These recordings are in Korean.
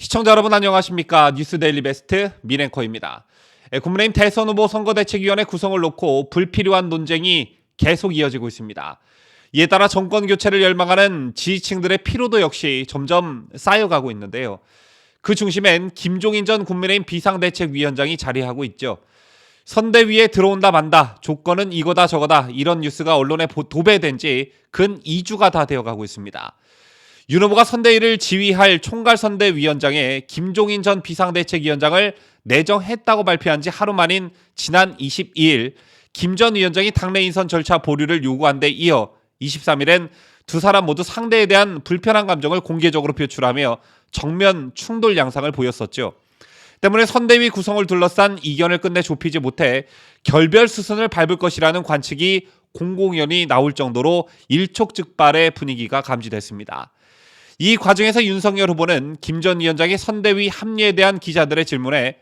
시청자 여러분 안녕하십니까? 뉴스데일리 베스트 민앵커입니다. 국민의힘 대선 후보 선거대책위원회 구성을 놓고 불필요한 논쟁이 계속 이어지고 있습니다. 이에 따라 정권 교체를 열망하는 지지층들의 피로도 역시 점점 쌓여가고 있는데요. 그 중심엔 김종인 전 국민의힘 비상대책위원장이 자리하고 있죠. 선대위에 들어온다 만다, 조건은 이거다 저거다, 이런 뉴스가 언론에 도배된 지 근 2주가 다 되어가고 있습니다. 윤 후보가 선대위를 지휘할 총괄선대위원장에 김종인 전 비상대책위원장을 내정했다고 발표한 지 하루 만인 지난 22일 김 전 위원장이 당내 인선 절차 보류를 요구한 데 이어 23일엔 두 사람 모두 상대에 대한 불편한 감정을 공개적으로 표출하며 정면 충돌 양상을 보였었죠. 때문에 선대위 구성을 둘러싼 이견을 끝내 좁히지 못해 결별 수순을 밟을 것이라는 관측이 공공연히 나올 정도로 일촉즉발의 분위기가 감지됐습니다. 이 과정에서 윤석열 후보는 김 전 위원장의 선대위 합류에 대한 기자들의 질문에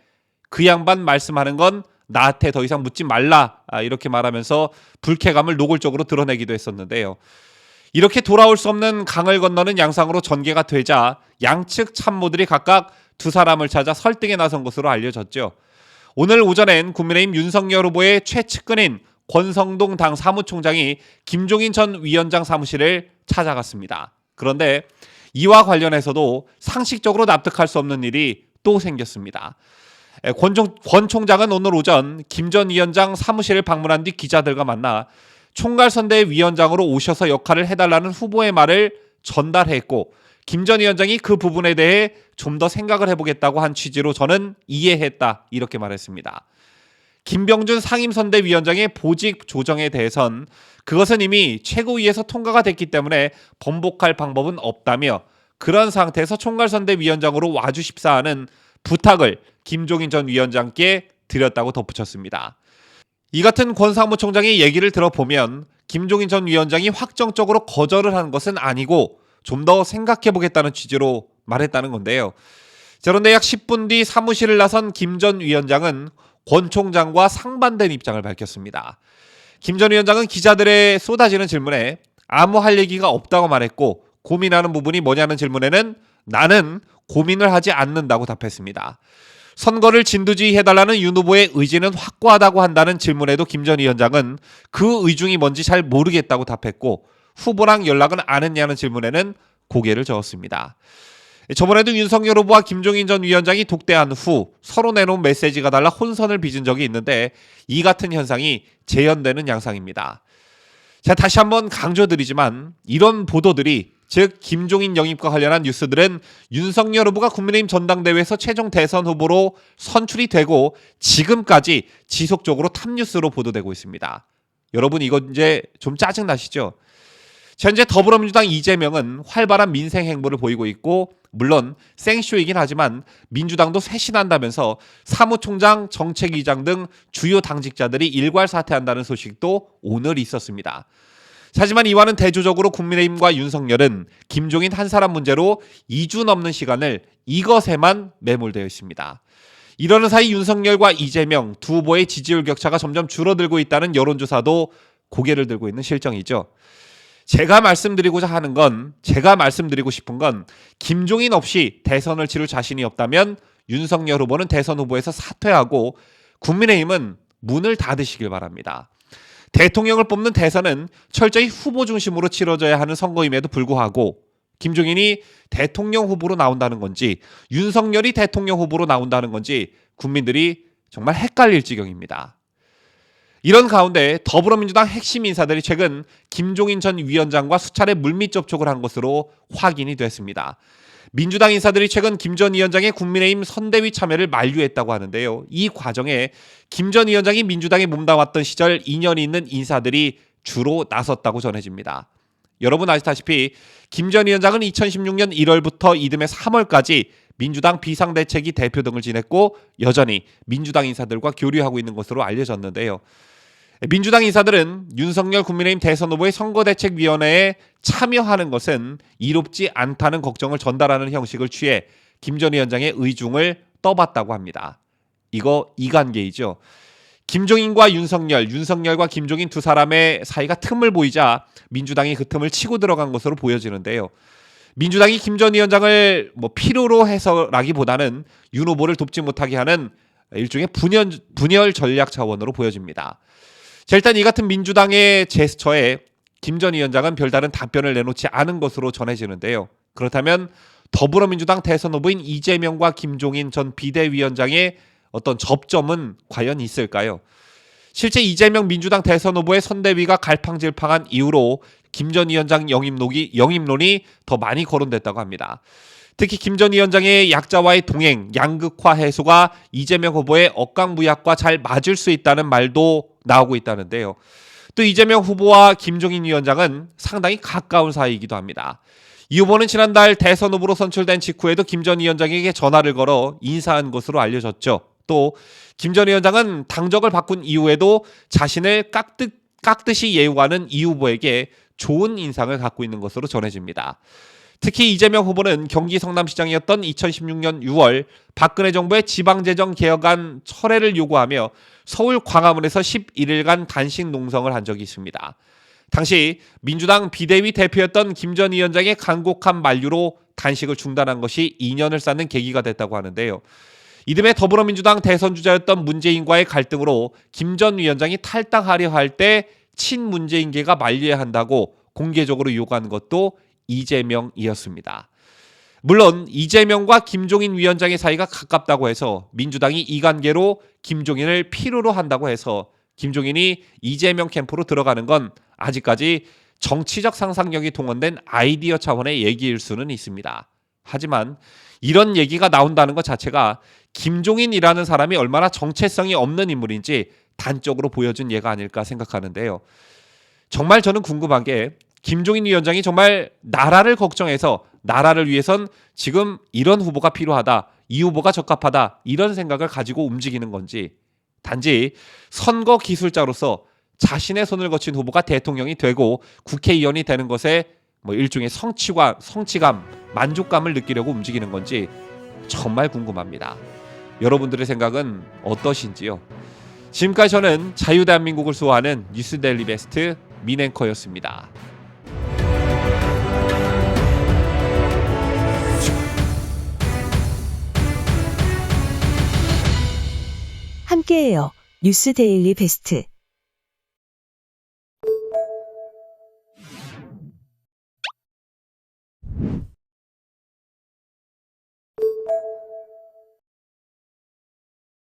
그 양반 말씀하는 건 나한테 더 이상 묻지 말라, 이렇게 말하면서 불쾌감을 노골적으로 드러내기도 했었는데요. 이렇게 돌아올 수 없는 강을 건너는 양상으로 전개가 되자 양측 참모들이 각각 두 사람을 찾아 설득에 나선 것으로 알려졌죠. 오늘 오전엔 국민의힘 윤석열 후보의 최측근인 권성동 당 사무총장이 김종인 전 위원장 사무실을 찾아갔습니다. 그런데 이와 관련해서도 상식적으로 납득할 수 없는 일이 또 생겼습니다. 권 총장은 오늘 오전 김 전 위원장 사무실을 방문한 뒤 기자들과 만나 총괄선대위원장으로 오셔서 역할을 해달라는 후보의 말을 전달했고, 김 전 위원장이 그 부분에 대해 좀 더 생각을 해보겠다고 한 취지로 저는 이해했다, 이렇게 말했습니다. 김병준 상임선대위원장의 보직 조정에 대해선 그것은 이미 최고위에서 통과가 됐기 때문에 번복할 방법은 없다며, 그런 상태에서 총괄선대위원장으로 와주십사 하는 부탁을 김종인 전 위원장께 드렸다고 덧붙였습니다. 이 같은 권 사무총장의 얘기를 들어보면 김종인 전 위원장이 확정적으로 거절을 한 것은 아니고 좀 더 생각해보겠다는 취지로 말했다는 건데요. 그런데 약 10분 뒤 사무실을 나선 김 전 위원장은 권 총장과 상반된 입장을 밝혔습니다. 김 전 위원장은 기자들의 쏟아지는 질문에 아무 할 얘기가 없다고 말했고, 고민하는 부분이 뭐냐는 질문에는 나는 고민을 하지 않는다고 답했습니다. 선거를 진두지휘해달라는 윤 후보의 의지는 확고하다고 한다는 질문에도 김 전 위원장은 그 의중이 뭔지 잘 모르겠다고 답했고, 후보랑 연락은 안 했냐는 질문에는 고개를 저었습니다. 저번에도 윤석열 후보와 김종인 전 위원장이 독대한 후 서로 내놓은 메시지가 달라 혼선을 빚은 적이 있는데 이 같은 현상이 재현되는 양상입니다. 자, 다시 한번 강조드리지만 이런 보도들이, 즉 김종인 영입과 관련한 뉴스들은 윤석열 후보가 국민의힘 전당대회에서 최종 대선 후보로 선출이 되고 지금까지 지속적으로 탑뉴스로 보도되고 있습니다. 여러분, 이거 이제 좀 짜증나시죠? 현재 더불어민주당 이재명은 활발한 민생 행보를 보이고 있고, 물론 생쇼이긴 하지만 민주당도 쇄신한다면서 사무총장, 정책위장 등 주요 당직자들이 일괄 사퇴한다는 소식도 오늘 있었습니다. 하지만 이와는 대조적으로 국민의힘과 윤석열은 김종인 한 사람 문제로 2주 넘는 시간을 이것에만 매몰되어 있습니다. 이러는 사이 윤석열과 이재명 두 후보의 지지율 격차가 점점 줄어들고 있다는 여론조사도 고개를 들고 있는 실정이죠. 제가 말씀드리고 싶은 건 김종인 없이 대선을 치를 자신이 없다면 윤석열 후보는 대선 후보에서 사퇴하고 국민의힘은 문을 닫으시길 바랍니다. 대통령을 뽑는 대선은 철저히 후보 중심으로 치러져야 하는 선거임에도 불구하고 김종인이 대통령 후보로 나온다는 건지 윤석열이 대통령 후보로 나온다는 건지 국민들이 정말 헷갈릴 지경입니다. 이런 가운데 더불어민주당 핵심 인사들이 최근 김종인 전 위원장과 수차례 물밑 접촉을 한 것으로 확인이 됐습니다. 민주당 인사들이 최근 김 전 위원장의 국민의힘 선대위 참여를 만류했다고 하는데요. 이 과정에 김 전 위원장이 민주당에 몸담았던 시절 인연이 있는 인사들이 주로 나섰다고 전해집니다. 여러분 아시다시피 김 전 위원장은 2016년 1월부터 이듬해 3월까지 민주당 비상대책위 대표 등을 지냈고 여전히 민주당 인사들과 교류하고 있는 것으로 알려졌는데요. 민주당 인사들은 윤석열 국민의힘 대선 후보의 선거대책위원회에 참여하는 것은 이롭지 않다는 걱정을 전달하는 형식을 취해 김 전 위원장의 의중을 떠봤다고 합니다. 이거 이관계이죠. 김종인과 윤석열과 김종인 두 사람의 사이가 틈을 보이자 민주당이 그 틈을 치고 들어간 것으로 보여지는데요. 민주당이 김 전 위원장을 필요로 해서라기보다는 윤 후보를 돕지 못하게 하는 일종의 분열 전략 차원으로 보여집니다. 자, 일단 이 같은 민주당의 제스처에 김 전 위원장은 별다른 답변을 내놓지 않은 것으로 전해지는데요. 그렇다면 더불어민주당 대선 후보인 이재명과 김종인 전 비대위원장의 어떤 접점은 과연 있을까요? 실제 이재명 민주당 대선 후보의 선대위가 갈팡질팡한 이후로 김 전 위원장 영입론이 더 많이 거론됐다고 합니다. 특히 김 전 위원장의 약자와의 동행, 양극화 해소가 이재명 후보의 억강무약과 잘 맞을 수 있다는 말도 나오고 있다는데요. 또 이재명 후보와 김종인 위원장은 상당히 가까운 사이이기도 합니다. 이 후보는 지난달 대선 후보로 선출된 직후에도 김 전 위원장에게 전화를 걸어 인사한 것으로 알려졌죠. 또 김 전 위원장은 당적을 바꾼 이후에도 자신을 깎듯이 예우하는 이 후보에게 좋은 인상을 갖고 있는 것으로 전해집니다. 특히 이재명 후보는 경기 성남시장이었던 2016년 6월 박근혜 정부의 지방재정 개혁안 철회를 요구하며 서울 광화문에서 11일간 단식 농성을 한 적이 있습니다. 당시 민주당 비대위 대표였던 김 전 위원장의 간곡한 만류로 단식을 중단한 것이 인연을 쌓는 계기가 됐다고 하는데요. 이듬해 더불어민주당 대선 주자였던 문재인과의 갈등으로 김 전 위원장이 탈당하려 할 때 친문재인계가 만류해야 한다고 공개적으로 요구한 것도 이재명이었습니다. 물론 이재명과 김종인 위원장의 사이가 가깝다고 해서 민주당이 이 관계로 김종인을 필요로 한다고 해서 김종인이 이재명 캠프로 들어가는 건 아직까지 정치적 상상력이 동원된 아이디어 차원의 얘기일 수는 있습니다. 하지만 이런 얘기가 나온다는 것 자체가 김종인이라는 사람이 얼마나 정체성이 없는 인물인지 단적으로 보여준 예가 아닐까 생각하는데요. 정말 저는 궁금한 게 김종인 위원장이 정말 나라를 걱정해서 나라를 위해선 지금 이런 후보가 필요하다, 이 후보가 적합하다 이런 생각을 가지고 움직이는 건지, 단지 선거 기술자로서 자신의 손을 거친 후보가 대통령이 되고 국회의원이 되는 것에 일종의 성취감, 만족감을 느끼려고 움직이는 건지 정말 궁금합니다. 여러분들의 생각은 어떠신지요? 지금까지 저는 자유대한민국을 수호하는 뉴스데일리 베스트 민앵커였습니다. 함께해요. 뉴스데일리 베스트.